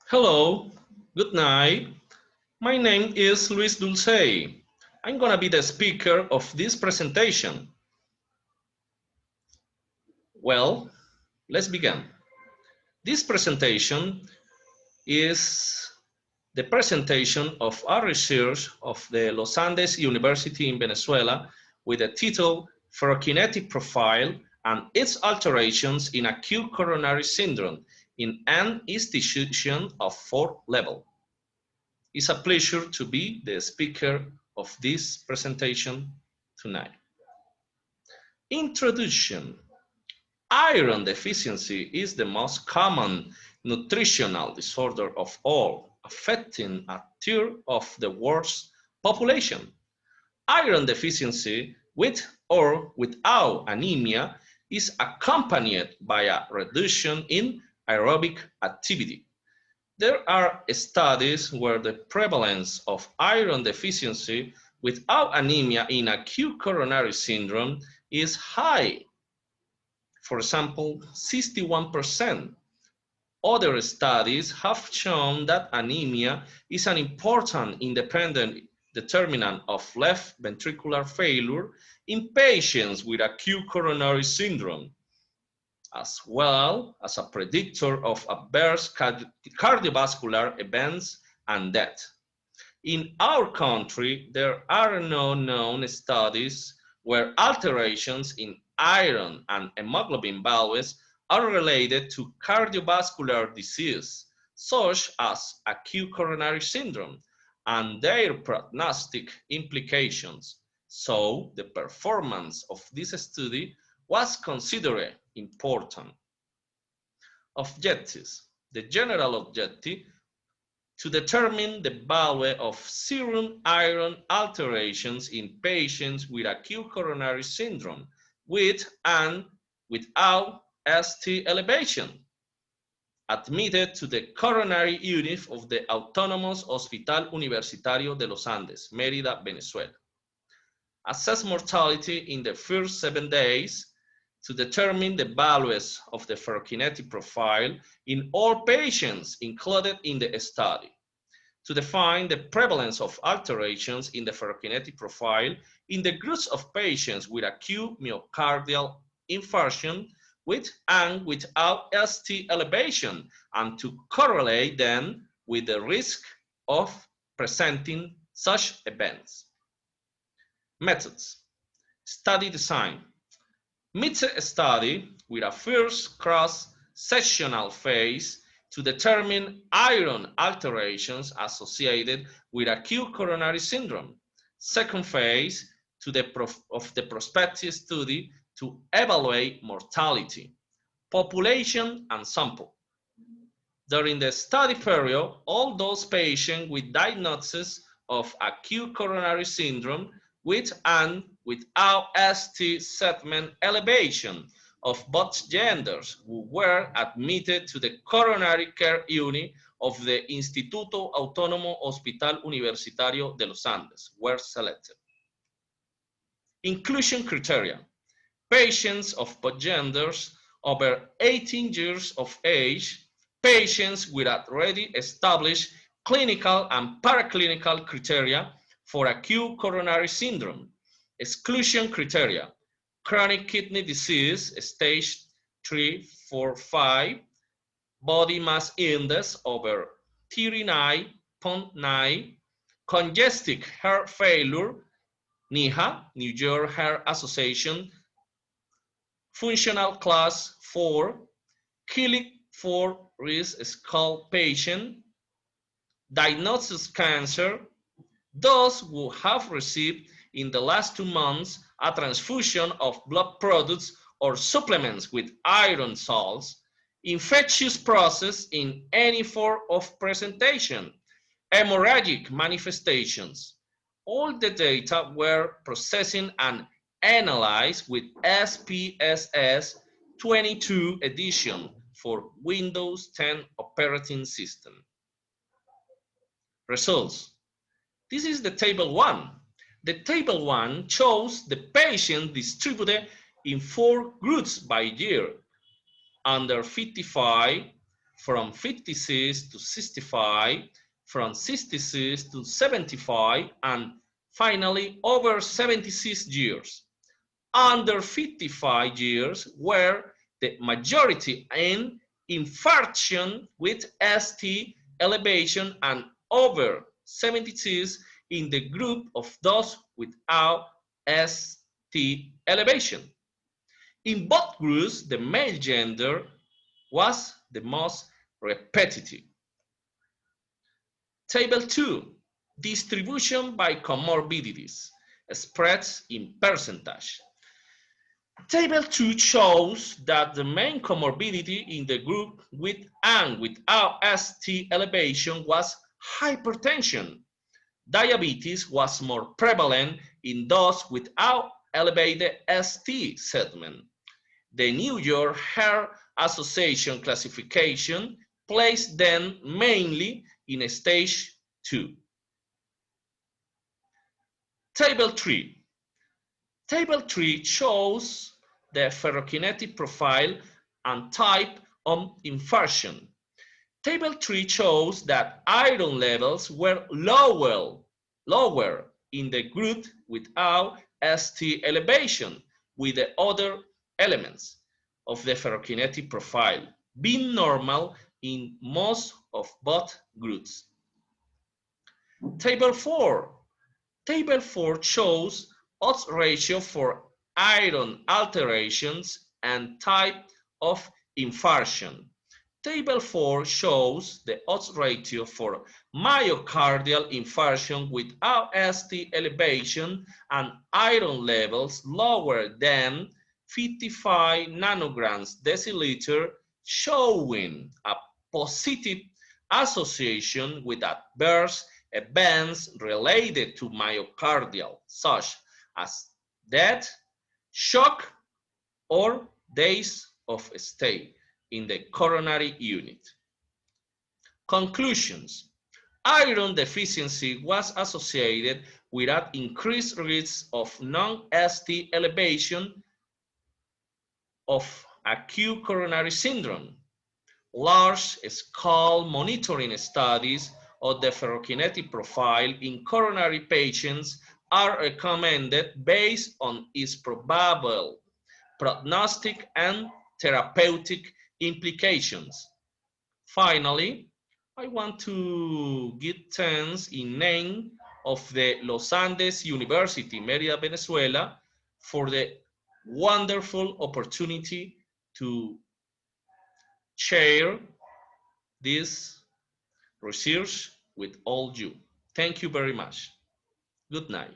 Hello, good night. My name is Luis DULCEY. I'm gonna be the speaker of this presentation. Well, let's begin. This presentation is the presentation of our research of the Los Andes University in Venezuela with the title Ferrokinetic Profile and its alterations in acute coronary syndrome in an institution of 4th level. It's a pleasure to be the speaker of this presentation tonight. Introduction. Iron deficiency is the most common nutritional disorder of all, affecting a third of the world's population. Iron deficiency with or without anemia is accompanied by a reduction in aerobic activity. There are studies where the prevalence of iron deficiency without anemia in acute coronary syndrome is high. For example, 61%. Other studies have shown that anemia is an important independent determinant of left ventricular failure in patients with acute coronary syndrome, as well as a predictor of adverse cardiovascular events and death. In our country, there are no known studies where alterations in iron and hemoglobin values are related to cardiovascular disease, such as acute coronary syndrome, and their prognostic implications. So, the performance of this study was considered important. Objectives. The general objective to determine the value of serum iron alterations in patients with acute coronary syndrome with and without ST elevation, admitted to the coronary unit of the Autonomous Hospital Universitario de los Andes, Mérida, Venezuela. Assess mortality in the first 7 days to determine the values of the ferrokinetic profile in all patients included in the study, to define the prevalence of alterations in the ferrokinetic profile in the groups of patients with acute myocardial infarction with and without ST elevation, and to correlate them with the risk of presenting such events. Methods. Study design. Mixed study with a first cross-sectional phase to determine iron alterations associated with acute coronary syndrome. Second phase of the prospective study to evaluate mortality, population, and sample. During the study period, all those patients with diagnosis of acute coronary syndrome with and without ST segment elevation of both genders who were admitted to the coronary care unit of the Instituto Autónomo Hospital Universitario de los Andes were selected. Inclusion criteria. Patients of both genders over 18 years of age, patients with already established clinical and paraclinical criteria for acute coronary syndrome. Exclusion criteria: chronic kidney disease, stage 3, 4, 5, body mass index over 39.9, congestive heart failure, NYHA, New York Heart Association, functional class 4, Killick 4 risk skull patient, diagnosis cancer, those who have received in the last 2 months a transfusion of blood products or supplements with iron salts, infectious process in any form of presentation, hemorrhagic manifestations. All the data were processed and analyzed with SPSS 22 edition for Windows 10 operating system. Results. This is the table 1. The table 1 shows the patient distributed in 4 groups by year: under 55, from 56 to 65, from 66 to 75, and finally over 76 years. Under 55 years were the majority in infarction with ST elevation, and over 76 in the group of those without ST elevation. In both groups, the male gender was the most repetitive. Table 2, distribution by comorbidities, spreads in percentage. Table 2 shows that the main comorbidity in the group with and without ST elevation was hypertension. Diabetes was more prevalent in those without elevated ST segment. The New York Heart Association classification placed them mainly in stage 2. Table 3. Table 3 shows the ferrokinetic profile and type of infarction. Table 3 shows that iron levels were lower in the group without ST elevation, with the other elements of the ferrokinetic profile being normal in most of both groups. Table 4. Table 4 shows odds ratio for iron alterations and type of infarction. Table 4 shows the odds ratio for myocardial infarction without ST elevation and iron levels lower than 55 nanograms deciliter, showing a positive association with adverse events related to myocardial, such as death, shock, or days of stay in the coronary unit. Conclusions. Iron deficiency was associated with an increased risk of non-ST elevation of acute coronary syndrome. Large-scale monitoring studies of the ferrokinetic profile in coronary patients are recommended based on its probable prognostic and therapeutic implications. Finally, I want to give thanks in name of the Los Andes University, Mérida, Venezuela, for the wonderful opportunity to share this research with all you. Thank you very much. Good night.